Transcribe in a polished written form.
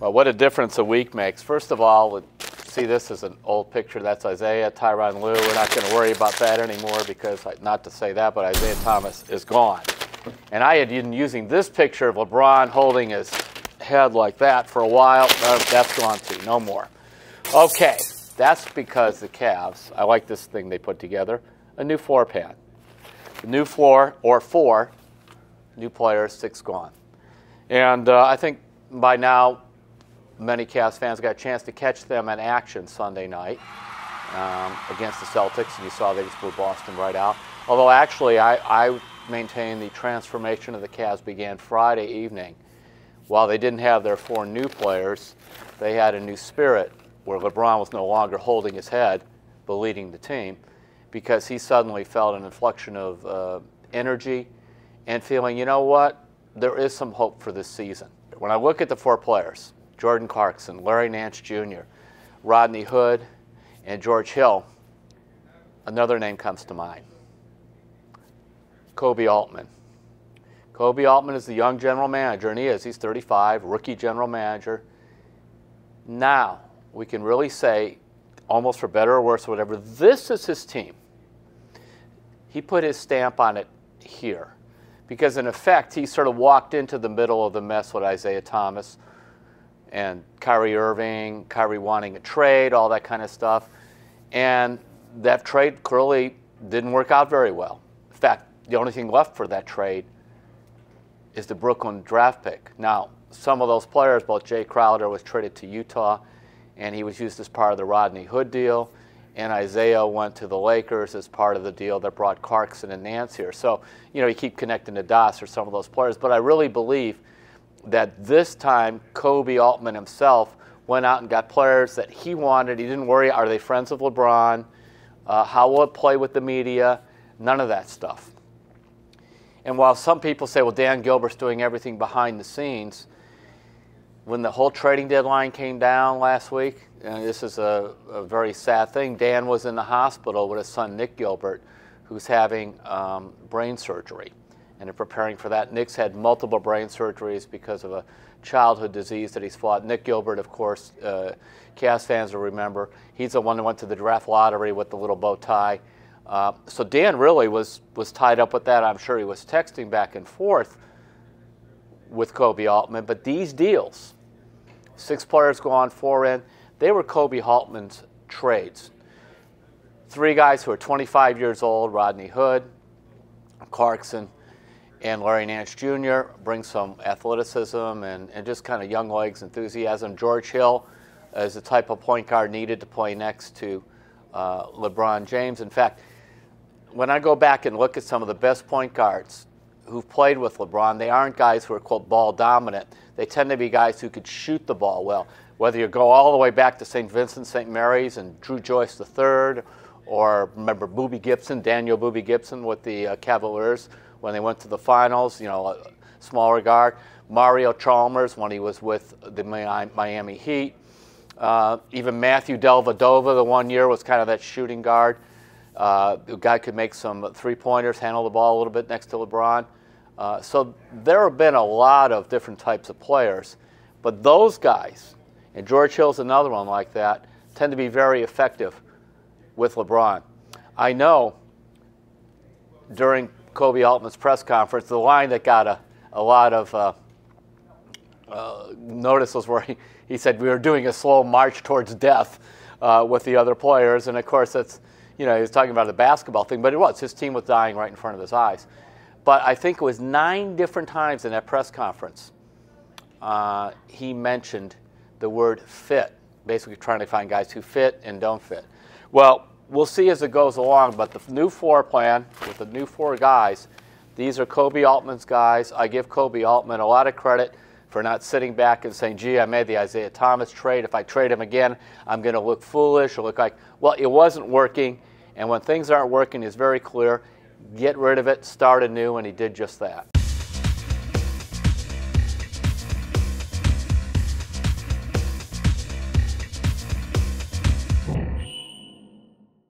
Well, what a difference a week makes. First of all, see, this is an old picture. That's Isaiah, Tyronn Lue. We're not going to worry about that anymore because, not to say that, but Isaiah Thomas is gone. And I had been using this picture of LeBron holding his head like that for a while. That's gone too. No more. Okay, that's because the Cavs, I like this thing they put together, a new floor pad. The new floor, or 4 new players, 6 gone. And I think by now, many Cavs fans got a chance to catch them in action Sunday night against the Celtics, and you saw they just blew Boston right out. Although actually, I maintain the transformation of the Cavs began Friday evening. While they didn't have their 4 new players, they had a new spirit where LeBron was no longer holding his head but leading the team, because he suddenly felt an inflection of energy and feeling, you know what, there is some hope for this season. When I look at the 4 players, Jordan-Clarkson, Larry-Nance-Jr., Rodney-Hood, and George Hill, another name comes to mind, Koby-Altman. Koby-Altman is the young general manager, and he's 35, rookie general manager. Now, we can really say, almost for better or worse or whatever, this is his team. He put his stamp on it here, because in effect, he sort of walked into the middle of the mess with Isaiah Thomas and Kyrie Irving, Kyrie wanting a trade, all that kind of stuff. And that trade clearly didn't work out very well. In fact, the only thing left for that trade is the Brooklyn draft pick. Now, some of those players, both Jay Crowder was traded to Utah, and he was used as part of the Rodney-Hood deal, and Isaiah went to the Lakers as part of the deal that brought Clarkson and Nance here. So, you know, you keep connecting the dots for some of those players. But I really believe that this time Koby-Altman himself went out and got players that he wanted. He didn't worry, are they friends of LeBron? How will it play with the media? None of that stuff. And while some people say, well, Dan Gilbert's doing everything behind the scenes, when the whole trading deadline came down last week, and this is a very sad thing, Dan was in the hospital with his son, Nick Gilbert, who's having brain surgery. And they're preparing for that. Nick's had multiple brain surgeries because of a childhood disease that he's fought. Nick Gilbert, of course, Cavs fans will remember, he's the one that went to the draft lottery with the little bow tie. So Dan really was tied up with that. I'm sure he was texting back and forth with Koby-Altman. But these deals, 6 players go on, 4 in, they were Koby-Altman's trades. 3 guys who are 25 years old, Rodney-Hood, Clarkson, and Larry-Nance-Jr. bring some athleticism and just kind of young legs, enthusiasm. George Hill is the type of point guard needed to play next to LeBron-James. In fact, when I go back and look at some of the best point guards who've played with LeBron, they aren't guys who are, quote, ball dominant. They tend to be guys who could shoot the ball well. Whether you go all the way back to St. Vincent, St. Mary's and Drew Joyce III, or remember Boobie Gibson, Daniel Boobie Gibson with the Cavaliers when they went to the finals, you know, a smaller guard. Mario Chalmers when he was with the Miami Heat. Even Matthew Dellavedova the one year was kind of that shooting guard. The guy could make some three-pointers, handle the ball a little bit next to LeBron. So there have been a lot of different types of players. But those guys, and George Hill's another one like that, tend to be very effective with LeBron. I know during Koby-Altman's press conference, the line that got a lot of notice was where he said we were doing a slow march towards death with the other players. And of course, that's, you know, he was talking about the basketball thing, but it was. His team was dying right in front of his eyes. But I think it was 9 different times in that press conference he mentioned the word fit, basically trying to find guys who fit and don't fit. Well, we'll see as it goes along, but the new floor plan with the new 4 guys, these are Koby-Altman's guys. I give Koby-Altman a lot of credit for not sitting back and saying, gee, I made the Isaiah Thomas trade. If I trade him again, I'm going to look foolish or look like, well, it wasn't working. And when things aren't working, it's very clear. Get rid of it, start anew, and he did just that.